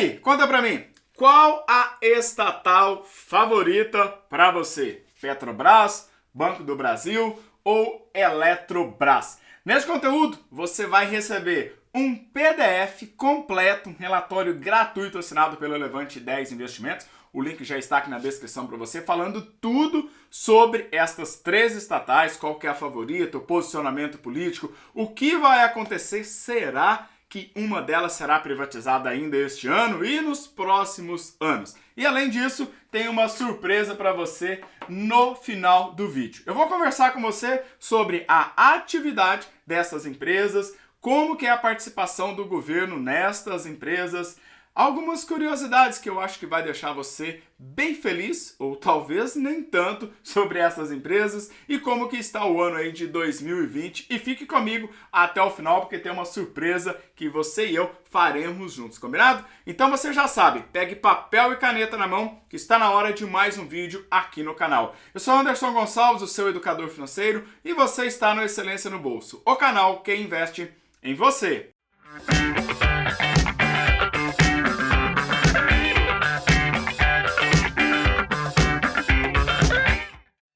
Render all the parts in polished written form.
aí, conta pra mim, qual a estatal favorita para você? Petrobras, Banco do Brasil ou Eletrobras? Neste conteúdo, você vai receber um PDF completo, um relatório gratuito assinado pelo Levante 10 Investimentos. O link já está aqui na descrição para você, falando tudo sobre estas três estatais, qual que é a favorita, o posicionamento político, o que vai acontecer, será que uma delas será privatizada ainda este ano e nos próximos anos. E além disso, tem uma surpresa para você no final do vídeo. Eu vou conversar com você sobre a atividade dessas empresas, como que é a participação do governo nestas empresas, algumas curiosidades que eu acho que vai deixar você bem feliz, ou talvez nem tanto, sobre essas empresas e como que está o ano aí de 2020. E fique comigo até o final, porque tem uma surpresa que você e eu faremos juntos, combinado? Então você já sabe, pegue papel e caneta na mão, que está na hora de mais um vídeo aqui no canal. Eu sou Anderson Gonçalves, o seu educador financeiro, e você está no Excelência no Bolso, o canal que investe em você.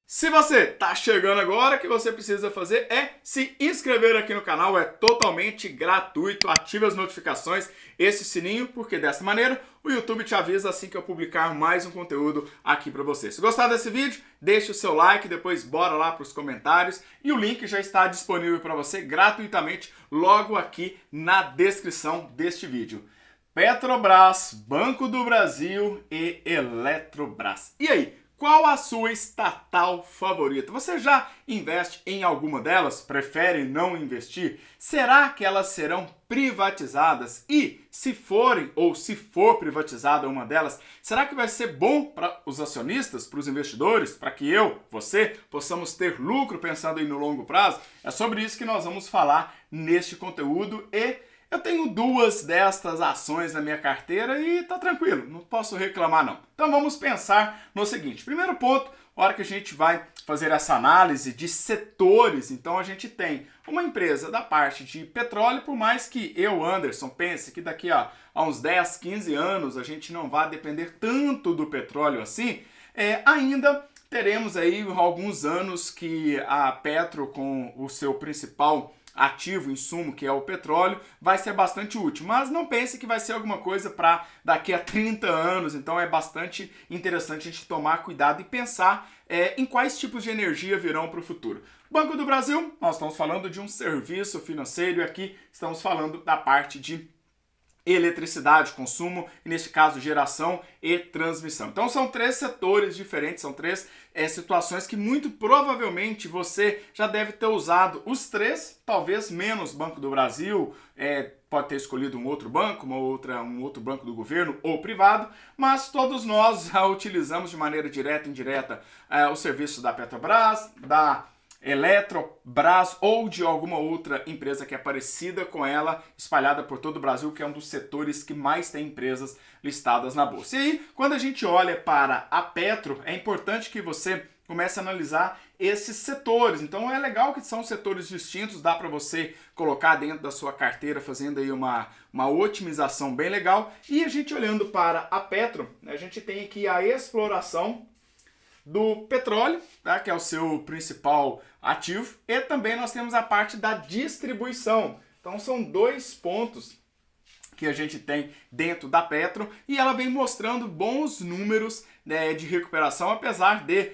Se você está chegando agora, o que você precisa fazer é se inscrever aqui no canal, é totalmente gratuito, ative as notificações, esse sininho, porque dessa maneira o YouTube te avisa assim que eu publicar mais um conteúdo aqui para você. Se gostar desse vídeo, deixe o seu like, depois bora lá para os comentários e o link já está disponível para você gratuitamente logo aqui na descrição deste vídeo. Petrobras, Banco do Brasil e Eletrobras. E aí? Qual a sua estatal favorita? Você já investe em alguma delas? Prefere não investir? Será que elas serão privatizadas? E se forem ou se for privatizada uma delas, será que vai ser bom para os acionistas, para os investidores, para que eu, você, possamos ter lucro pensando aí no longo prazo? É sobre isso que nós vamos falar neste conteúdo e eu tenho duas destas ações na minha carteira e tá tranquilo, não posso reclamar não. Então vamos pensar no seguinte, primeiro ponto, a hora que a gente vai fazer essa análise de setores, então a gente tem uma empresa da parte de petróleo, por mais que eu, Anderson, pense que daqui a uns 10, 15 anos a gente não vai depender tanto do petróleo assim, ainda teremos aí alguns anos que a Petro, com o seu principal ativo, insumo, que é o petróleo, vai ser bastante útil. Mas não pense que vai ser alguma coisa para daqui a 30 anos, então é bastante interessante a gente tomar cuidado e pensar em quais tipos de energia virão para o futuro. Banco do Brasil, nós estamos falando de um serviço financeiro e aqui estamos falando da parte de eletricidade, consumo, e neste caso geração e transmissão. Então são três setores diferentes, são três situações que muito provavelmente você já deve ter usado os três, talvez menos Banco do Brasil, pode ter escolhido um outro banco, um outro banco do governo ou privado, mas todos nós já utilizamos de maneira direta e indireta o serviço da Petrobras, da Eletrobras ou de alguma outra empresa que é parecida com ela, espalhada por todo o Brasil, que é um dos setores que mais tem empresas listadas na bolsa. E aí, quando a gente olha para a Petro, é importante que você comece a analisar esses setores. Então é legal que são setores distintos, dá para você colocar dentro da sua carteira, fazendo aí uma otimização bem legal. E a gente olhando para a Petro, a gente tem aqui a exploração do petróleo, tá? Que é o seu principal ativo, e também nós temos a parte da distribuição. Então são dois pontos que a gente tem dentro da Petro e ela vem mostrando bons números, né, de recuperação, apesar de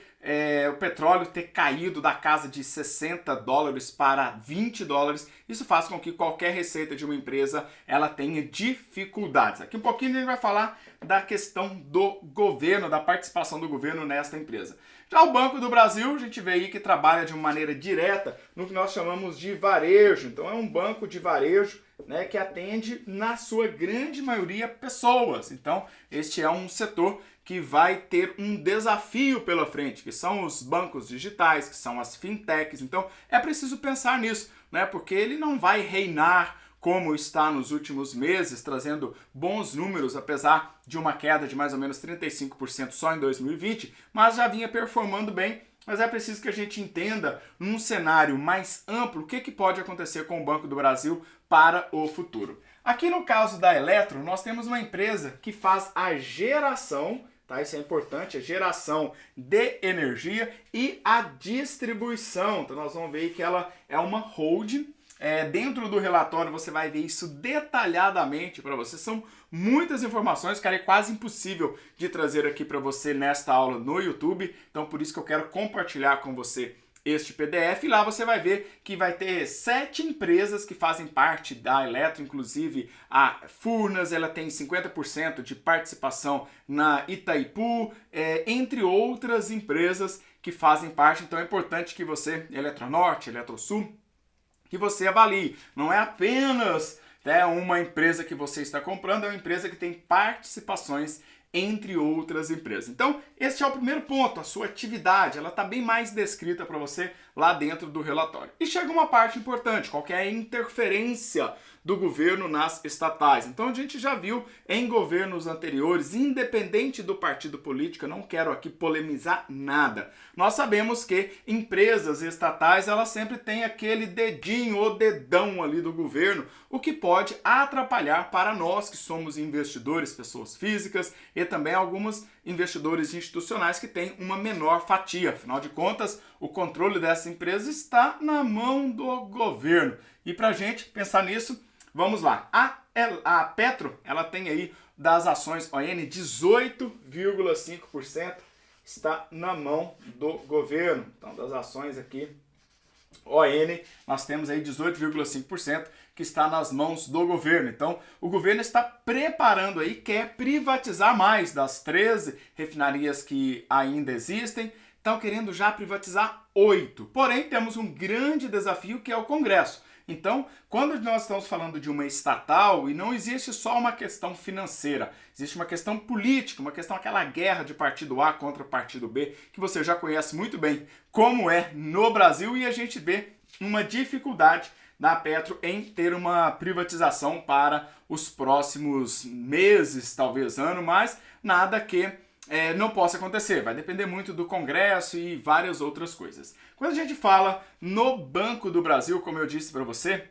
o petróleo ter caído da casa de 60 dólares para 20 dólares. Isso faz com que qualquer receita de uma empresa ela tenha dificuldades. Aqui um pouquinho a gente vai falar da questão do governo, da participação do governo nesta empresa. Já o Banco do Brasil, a gente vê aí que trabalha de uma maneira direta no que nós chamamos de varejo. Então é um banco de varejo, né, que atende na sua grande maioria pessoas. Então este é um setor que vai ter um desafio pela frente, que são os bancos digitais, que são as fintechs. Então é preciso pensar nisso, né? Porque ele não vai reinar como está nos últimos meses, trazendo bons números, apesar de uma queda de mais ou menos 35% só em 2020, mas já vinha performando bem. Mas é preciso que a gente entenda, num cenário mais amplo, o que pode acontecer com o Banco do Brasil para o futuro. Aqui no caso da Eletro, nós temos uma empresa que faz a geração, tá? Isso é importante, a geração de energia e a distribuição. Então nós vamos ver que ela é uma holding. Dentro do relatório você vai ver isso detalhadamente para você. São muitas informações, cara, é quase impossível de trazer aqui para você nesta aula no YouTube. Então por isso que eu quero compartilhar com você este PDF, e lá você vai ver que vai ter 7 empresas que fazem parte da Eletro, inclusive a Furnas, ela tem 50% de participação na Itaipu, entre outras empresas que fazem parte. Então é importante que você, Eletronorte, Eletrosul, que você avalie. Não é apenas uma empresa que você está comprando, é uma empresa que tem participações entre outras empresas. Então, este é o primeiro ponto, a sua atividade, ela está bem mais descrita para você lá dentro do relatório. E chega uma parte importante, qual que é a interferência do governo nas estatais. Então, a gente já viu em governos anteriores, independente do partido político, eu não quero aqui polemizar nada. Nós sabemos que empresas estatais, elas sempre têm aquele dedinho ou dedão ali do governo, o que pode atrapalhar para nós que somos investidores, pessoas físicas, e também alguns investidores institucionais que têm uma menor fatia. Afinal de contas, o controle dessa empresa está na mão do governo. E para a gente pensar nisso, vamos lá. A Petro, ela tem aí das ações ON 18,5% está na mão do governo. Então, das ações aqui ON, nós temos aí 18,5% que está nas mãos do governo. Então, o governo está preparando aí, quer privatizar mais das 13 refinarias que ainda existem, estão querendo já privatizar 8. Porém, temos um grande desafio que é o Congresso. Então, quando nós estamos falando de uma estatal, e não existe só uma questão financeira, existe uma questão política, uma questão, aquela guerra de partido A contra partido B, que você já conhece muito bem como é no Brasil, e a gente vê uma dificuldade da Petro em ter uma privatização para os próximos meses, talvez ano, mas nada que não possa acontecer. Vai depender muito do Congresso e várias outras coisas. Quando a gente fala no Banco do Brasil, como eu disse para você,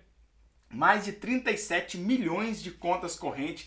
mais de 37 milhões de contas correntes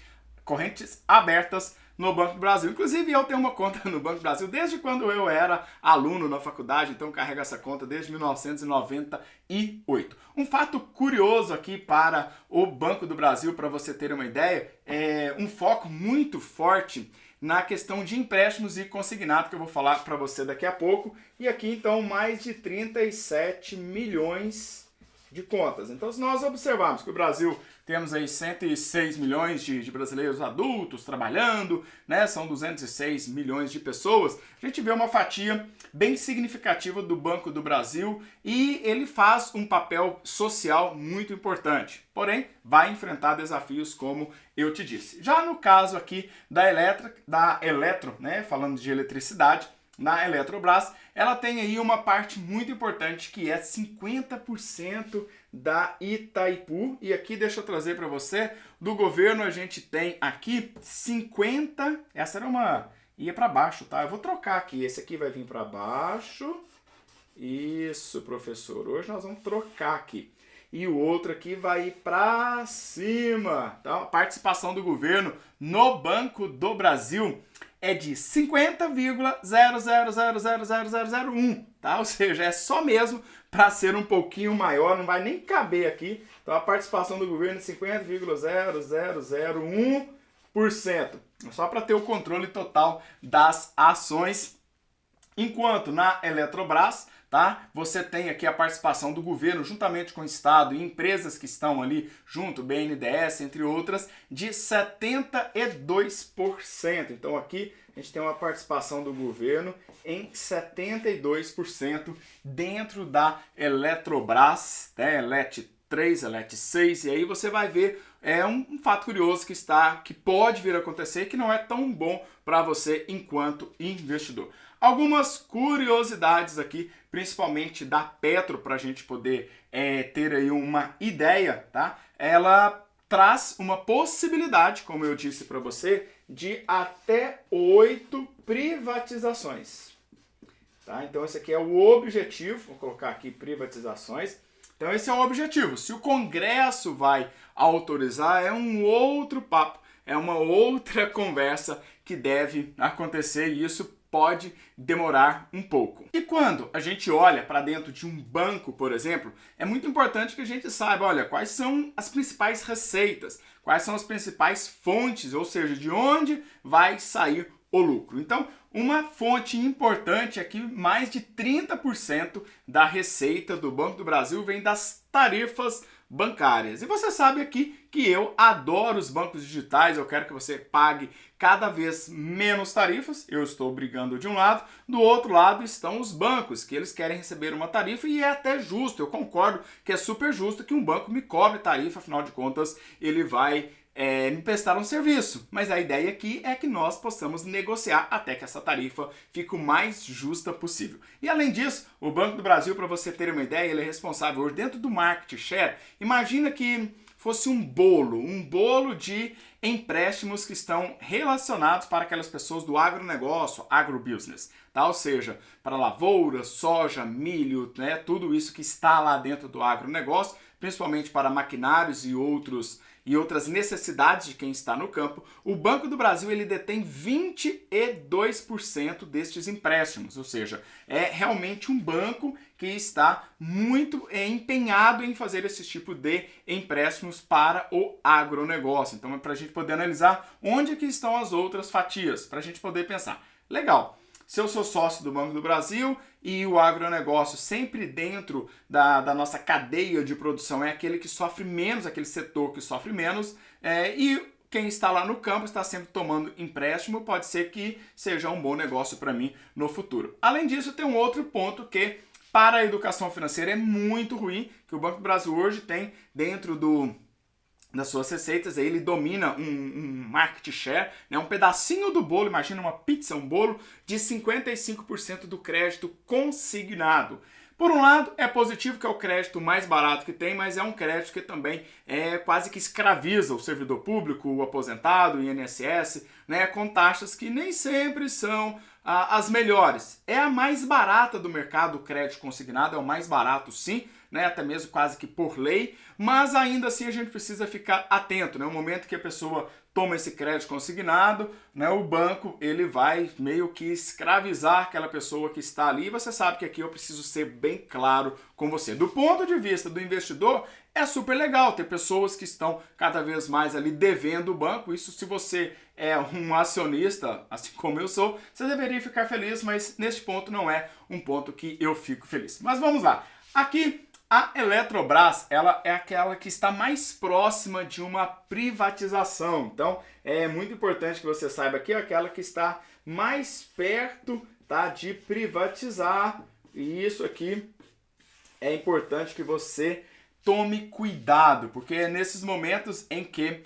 abertas no Banco do Brasil. Inclusive, eu tenho uma conta no Banco do Brasil desde quando eu era aluno na faculdade, então carrego essa conta desde 1998. Um fato curioso aqui para o Banco do Brasil, para você ter uma ideia, é um foco muito forte na questão de empréstimos e consignado, que eu vou falar para você daqui a pouco. E aqui, então, mais de 37 milhões de contas. Então, se nós observarmos que o Brasil temos aí 106 milhões de brasileiros adultos trabalhando, né? São 206 milhões de pessoas. A gente vê uma fatia bem significativa do Banco do Brasil e ele faz um papel social muito importante. Porém, vai enfrentar desafios como eu te disse. Já no caso aqui da Eletro, né? Falando de eletricidade, na Eletrobras, ela tem aí uma parte muito importante que é 50% da Itaipu. E aqui deixa eu trazer para você, do governo a gente tem aqui 50, essa era uma, ia para baixo, tá? Eu vou trocar aqui, esse aqui vai vir para baixo. Isso, professor, hoje nós vamos trocar aqui. E o outro aqui vai ir para cima. Então, a participação do governo no Banco do Brasil é de 50,00000001, tá? Ou seja, é só mesmo para ser um pouquinho maior, não vai nem caber aqui. Então, a participação do governo é 50,0001%. Só para ter o controle total das ações. Enquanto na Eletrobras, tá? Você tem aqui a participação do governo juntamente com o Estado e empresas que estão ali junto, BNDES, entre outras, de 72%. Então aqui a gente tem uma participação do governo em 72% dentro da Eletrobras, né? Elet 3, Elet 6, e aí você vai ver um fato curioso que pode vir a acontecer, que não é tão bom para você enquanto investidor. Algumas curiosidades aqui, principalmente da Petro, para a gente poder ter aí uma ideia, tá? Ela traz uma possibilidade, como eu disse para você, de até 8 privatizações. Tá? Então esse aqui é o objetivo, vou colocar aqui privatizações, Então esse é o objetivo. Se o Congresso vai autorizar, é um outro papo, é uma outra conversa que deve acontecer e isso pode demorar um pouco. E quando a gente olha para dentro de um banco, por exemplo, é muito importante que a gente saiba, olha, quais são as principais receitas, quais são as principais fontes, ou seja, de onde vai sair o lucro. Então, uma fonte importante é que mais de 30% da receita do Banco do Brasil vem das tarifas bancárias. E você sabe aqui que eu adoro os bancos digitais, eu quero que você pague cada vez menos tarifas, eu estou brigando de um lado, do outro lado estão os bancos, que eles querem receber uma tarifa e é até justo, eu concordo que é super justo que um banco me cobre tarifa, afinal de contas ele vai me prestar um serviço, mas a ideia aqui é que nós possamos negociar até que essa tarifa fique o mais justa possível. E além disso, o Banco do Brasil, para você ter uma ideia, ele é responsável hoje dentro do market share. Imagina que fosse um bolo de empréstimos que estão relacionados para aquelas pessoas do agronegócio, agrobusiness, tá? Ou seja, para lavoura, soja, milho, né? Tudo isso que está lá dentro do agronegócio, principalmente para maquinários e outras necessidades de quem está no campo, o Banco do Brasil ele detém 22% destes empréstimos, ou seja, é realmente um banco que está muito empenhado em fazer esse tipo de empréstimos para o agronegócio. Então é para a gente poder analisar onde é que estão as outras fatias, para a gente poder pensar, legal, se eu sou sócio do Banco do Brasil e o agronegócio sempre dentro da nossa cadeia de produção é aquele que sofre menos, aquele setor que sofre menos, e quem está lá no campo está sempre tomando empréstimo, pode ser que seja um bom negócio para mim no futuro. Além disso, tem um outro ponto que para a educação financeira é muito ruim, que o Banco do Brasil hoje tem dentro das suas receitas, aí ele domina um market share, né, um pedacinho do bolo, imagina uma pizza, um bolo, de 55% do crédito consignado. Por um lado, é positivo que é o crédito mais barato que tem, mas é um crédito que também quase que escraviza o servidor público, o aposentado, o INSS, né, com taxas que nem sempre são as melhores. É a mais barata do mercado, o crédito consignado é o mais barato sim, né, até mesmo quase que por lei, mas ainda assim a gente precisa ficar atento, né? No momento que a pessoa toma esse crédito consignado, né, o banco ele vai meio que escravizar aquela pessoa que está ali. E você sabe que aqui eu preciso ser bem claro com você. Do ponto de vista do investidor, é super legal ter pessoas que estão cada vez mais ali devendo o banco. Isso se você é um acionista, assim como eu sou, você deveria ficar feliz, mas neste ponto não é um ponto que eu fico feliz. Mas vamos lá. Aqui a Eletrobras, ela é aquela que está mais próxima de uma privatização. Então, é muito importante que você saiba que é aquela que está mais perto, tá, de privatizar. E isso aqui é importante que você tome cuidado, porque é nesses momentos em que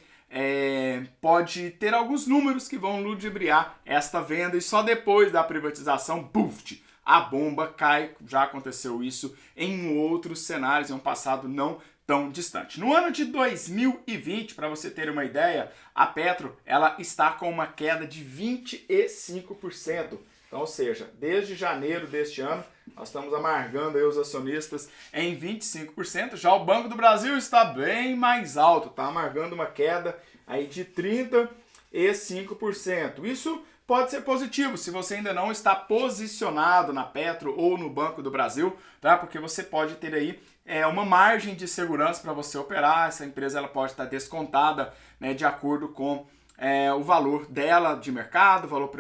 pode ter alguns números que vão ludibriar esta venda e só depois da privatização, buf, a bomba cai. Já aconteceu isso em outros cenários, em um passado não tão distante. No ano de 2020, para você ter uma ideia, a Petro ela está com uma queda de 25%. Então, ou seja, desde janeiro deste ano, nós estamos amargando aí os acionistas em 25%. Já o Banco do Brasil está bem mais alto, está amargando uma queda aí de 35%. Isso pode ser positivo se você ainda não está posicionado na Petro ou no Banco do Brasil, tá? Porque você pode ter aí uma margem de segurança para você operar. Essa empresa ela pode estar descontada, né, de acordo com o valor dela de mercado, valor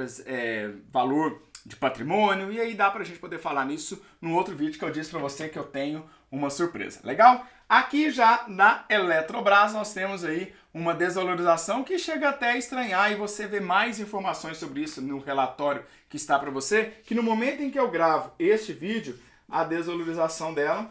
de patrimônio, e aí dá para a gente poder falar nisso no outro vídeo que eu disse para você que eu tenho uma surpresa. Legal? Aqui já na Eletrobras nós temos aí uma desvalorização que chega até a estranhar, e você vê mais informações sobre isso no relatório que está para você, que no momento em que eu gravo este vídeo, a desvalorização dela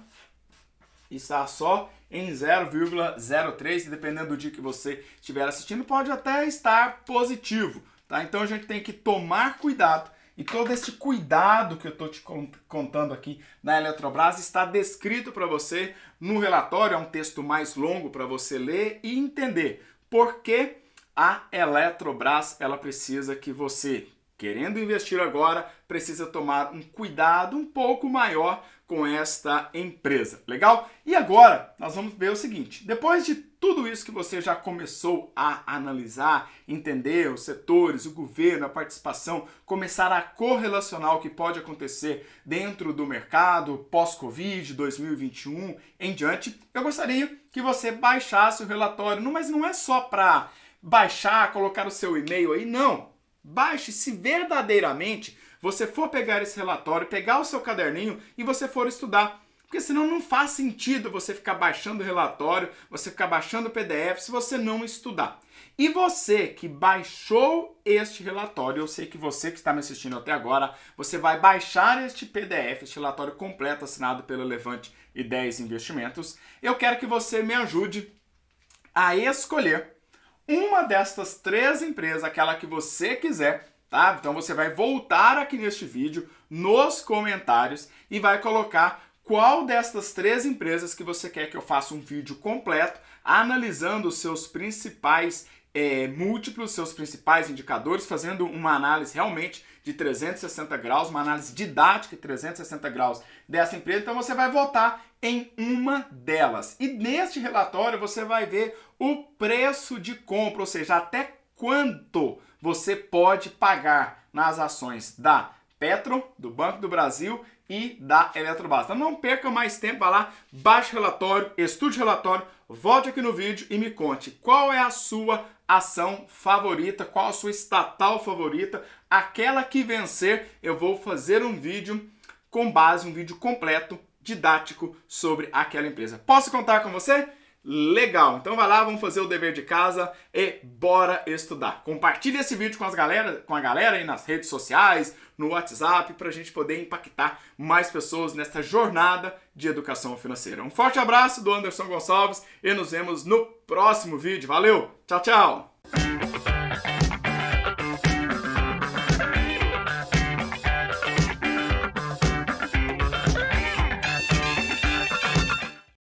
está só em 0,03, e dependendo do dia que você estiver assistindo, pode até estar positivo, tá? Então a gente tem que tomar cuidado, e todo esse cuidado que eu estou te contando aqui na Eletrobras está descrito para você no relatório. É um texto mais longo para você ler e entender por que a Eletrobras ela precisa que você, querendo investir agora, precisa tomar um cuidado um pouco maior com esta empresa, legal? E agora nós vamos ver o seguinte, depois de tudo isso que você já começou a analisar, entender os setores, o governo, a participação, começar a correlacionar o que pode acontecer dentro do mercado pós-Covid, 2021 em diante, eu gostaria que você baixasse o relatório, mas não é só para baixar, colocar o seu e-mail aí, não. Baixe se verdadeiramente você for pegar esse relatório, pegar o seu caderninho e você for estudar. Porque senão não faz sentido você ficar baixando o relatório, você ficar baixando o PDF se você não estudar. E você que baixou este relatório, eu sei que você que está me assistindo até agora, você vai baixar este PDF, este relatório completo assinado pelo Levante Ideias e Investimentos. Eu quero que você me ajude a escolher uma destas 3 empresas, aquela que você quiser, tá? Então você vai voltar aqui neste vídeo, nos comentários, e vai colocar qual destas 3 empresas que você quer que eu faça um vídeo completo, analisando os seus principais múltiplos, seus principais indicadores, fazendo uma análise realmente de 360 graus, uma análise didática de 360 graus dessa empresa. Então você vai votar em uma delas. E neste relatório você vai ver o preço de compra, ou seja, até quanto você pode pagar nas ações da Petro, do Banco do Brasil e da Eletrobras. Então não perca mais tempo, vá lá, baixe o relatório, estude o relatório, volte aqui no vídeo e me conte qual é a sua ação favorita, qual a sua estatal favorita, aquela que vencer, eu vou fazer um vídeo com base, um vídeo completo, didático sobre aquela empresa. Posso contar com você? Legal, então vai lá, vamos fazer o dever de casa e bora estudar. Compartilhe esse vídeo com a galera aí nas redes sociais, no WhatsApp, para a gente poder impactar mais pessoas nesta jornada de educação financeira. Um forte abraço do Anderson Gonçalves e nos vemos no próximo vídeo. Valeu, tchau, tchau!